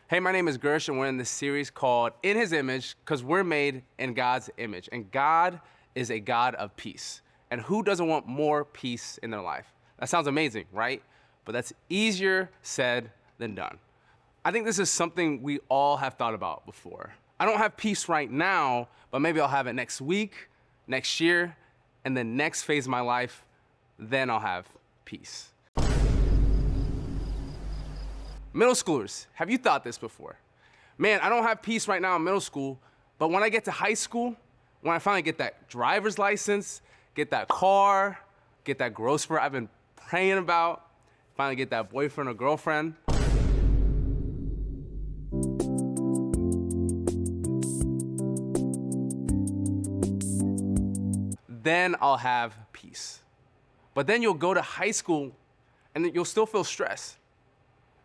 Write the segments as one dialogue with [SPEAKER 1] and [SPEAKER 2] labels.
[SPEAKER 1] Hey, my name is Gershom. We're in this series called In His Image because we're made in God's image. And God is a God of peace. And who doesn't want more peace in their life? That sounds amazing, right? But that's easier said than done. I think this is something we all have thought about before. I don't have peace right now, but maybe I'll have it next week, next year, and the next phase of my life, then I'll have peace. Middle schoolers, have you thought this before? Man, I don't have peace right now in middle school, but when I get to high school, when I finally get that driver's license, get that car, get that growth spurt I've been praying about, finally get that boyfriend or girlfriend, then I'll have peace. But then you'll go to high school and you'll still feel stress.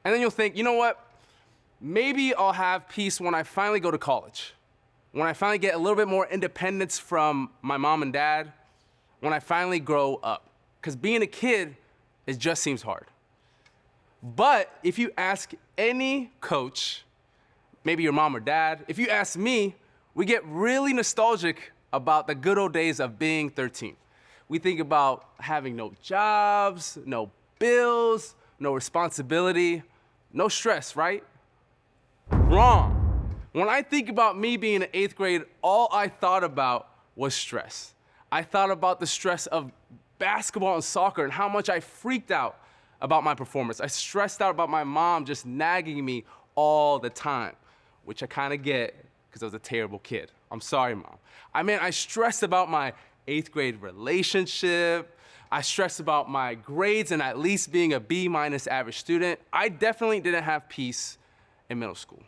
[SPEAKER 1] And then you'll think, you know what? Maybe I'll have peace when I finally go to college, when I finally get a little bit more independence from my mom and dad, when I finally grow up. Because being a kid, it just seems hard. But if you ask any coach, maybe your mom or dad, if you ask me, we get really nostalgic about the good old days of being 13. We think about having no jobs, no bills, no responsibility, no stress, right? Wrong. When I think about me being in 8th grade, all I thought about was stress. I thought about the stress of basketball and soccer and how much I freaked out about my performance. I stressed out about my mom just nagging me all the time, which I kind of get because I was a terrible kid. I'm sorry, Mom. I stressed about my 8th grade relationship. I stressed about my grades and at least being a B- average student. I definitely didn't have peace in middle school.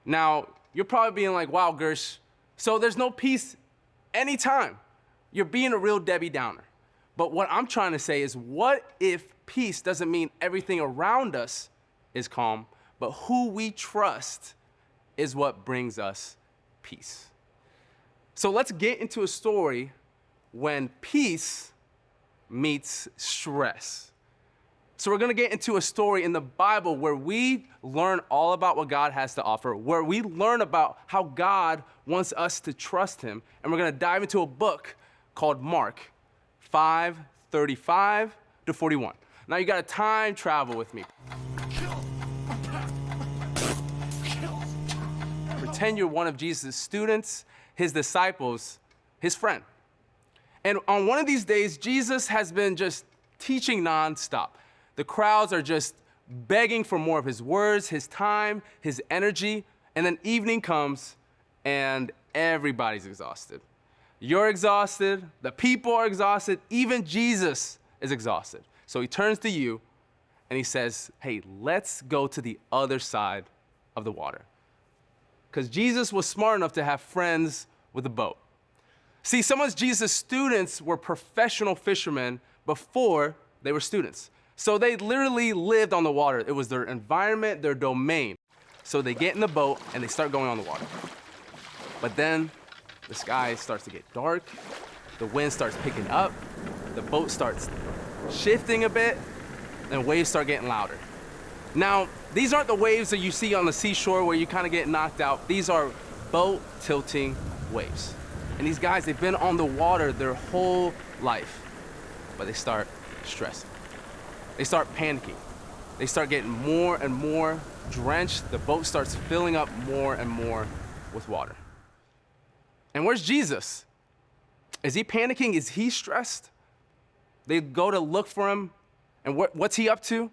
[SPEAKER 1] Now, you're probably being like, wow, Gersh, so there's no peace anytime. You're being a real Debbie Downer. But what I'm trying to say is, what if peace doesn't mean everything around us is calm, but who we trust is what brings us peace? So let's get into a story when peace meets stress. So we're gonna get into a story in the Bible where we learn all about what God has to offer, where we learn about how God wants us to trust Him, and we're gonna dive into a book called Mark 5:35 to 41. Now you gotta time travel with me. Pretend you're one of Jesus' students, His disciples, His friend. And on one of these days, Jesus has been just teaching nonstop. The crowds are just begging for more of His words, His time, His energy, and then evening comes and everybody's exhausted. You're exhausted, the people are exhausted, even Jesus is exhausted. So He turns to you and He says, hey, let's go to the other side of the water. Because Jesus was smart enough to have friends with a boat. See, some of Jesus' students were professional fishermen before they were students. So they literally lived on the water. It was their environment, their domain. So they get in the boat and they start going on the water. But then the sky starts to get dark, the wind starts picking up, the boat starts shifting a bit, and waves start getting louder. Now, these aren't the waves that you see on the seashore where you kind of get knocked out. These are boat tilting waves. And these guys, they've been on the water their whole life, but they start stressing. They start panicking. They start getting more and more drenched. The boat starts filling up more and more with water. And where's Jesus? Is he panicking? Is he stressed? They go to look for him, and what's he up to?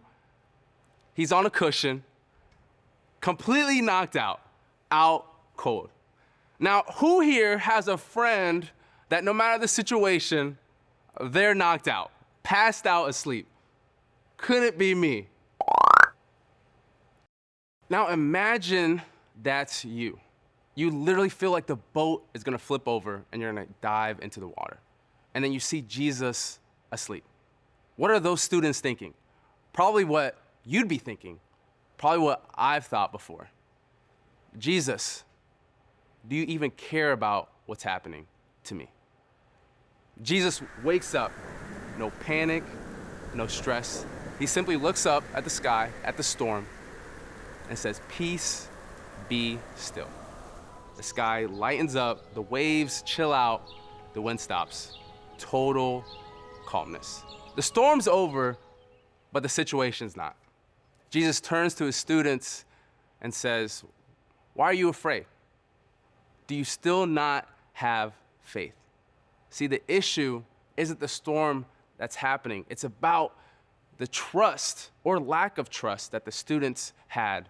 [SPEAKER 1] He's on a cushion, completely knocked out cold. Now, who here has a friend that no matter the situation, they're knocked out, passed out asleep? Could it be me? Now imagine that's you. You literally feel like the boat is gonna flip over and you're gonna dive into the water. And then you see Jesus asleep. What are those students thinking? Probably what you'd be thinking, probably what I've thought before. Jesus, do you even care about what's happening to me? Jesus wakes up, no panic, no stress. He simply looks up at the sky, at the storm, and says, "Peace, be still." The sky lightens up, the waves chill out, the wind stops. Total calmness. The storm's over, but the situation's not. Jesus turns to his students and says, "Why are you afraid? Do you still not have faith?" See, the issue isn't the storm that's happening. It's about the trust or lack of trust that the students had,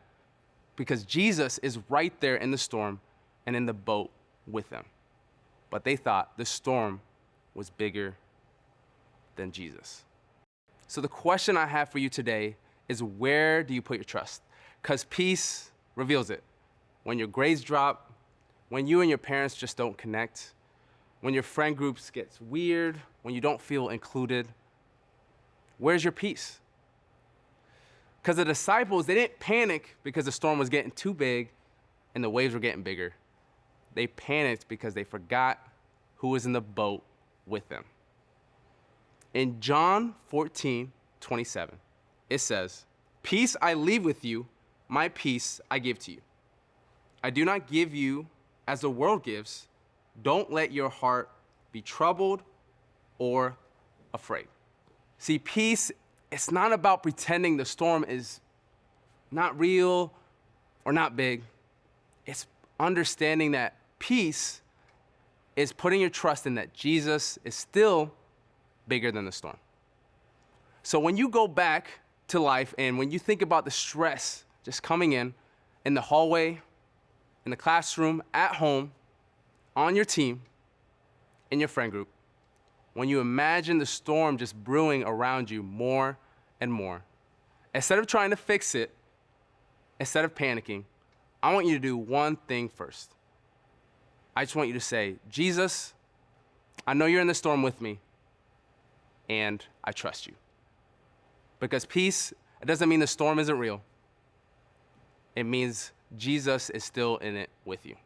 [SPEAKER 1] because Jesus is right there in the storm and in the boat with them. But they thought the storm was bigger than Jesus. So the question I have for you today is, where do you put your trust? Because peace reveals it. When your grades drop, when you and your parents just don't connect, when your friend groups gets weird, when you don't feel included, where's your peace? Because the disciples, they didn't panic because the storm was getting too big and the waves were getting bigger. They panicked because they forgot who was in the boat with them. In John 14:27, it says, "Peace I leave with you, my peace I give to you. I do not give you as the world gives. Don't let your heart be troubled or afraid." See, peace, it's not about pretending the storm is not real or not big. It's understanding that peace is putting your trust in that Jesus is still bigger than the storm. So when you go back to life and when you think about the stress just coming in the hallway, in the classroom, at home, on your team, in your friend group, when you imagine the storm just brewing around you more and more, instead of trying to fix it, instead of panicking, I want you to do one thing first. I just want you to say, "Jesus, I know you're in the storm with me, and I trust you." Because peace, it doesn't mean the storm isn't real. It means Jesus is still in it with you.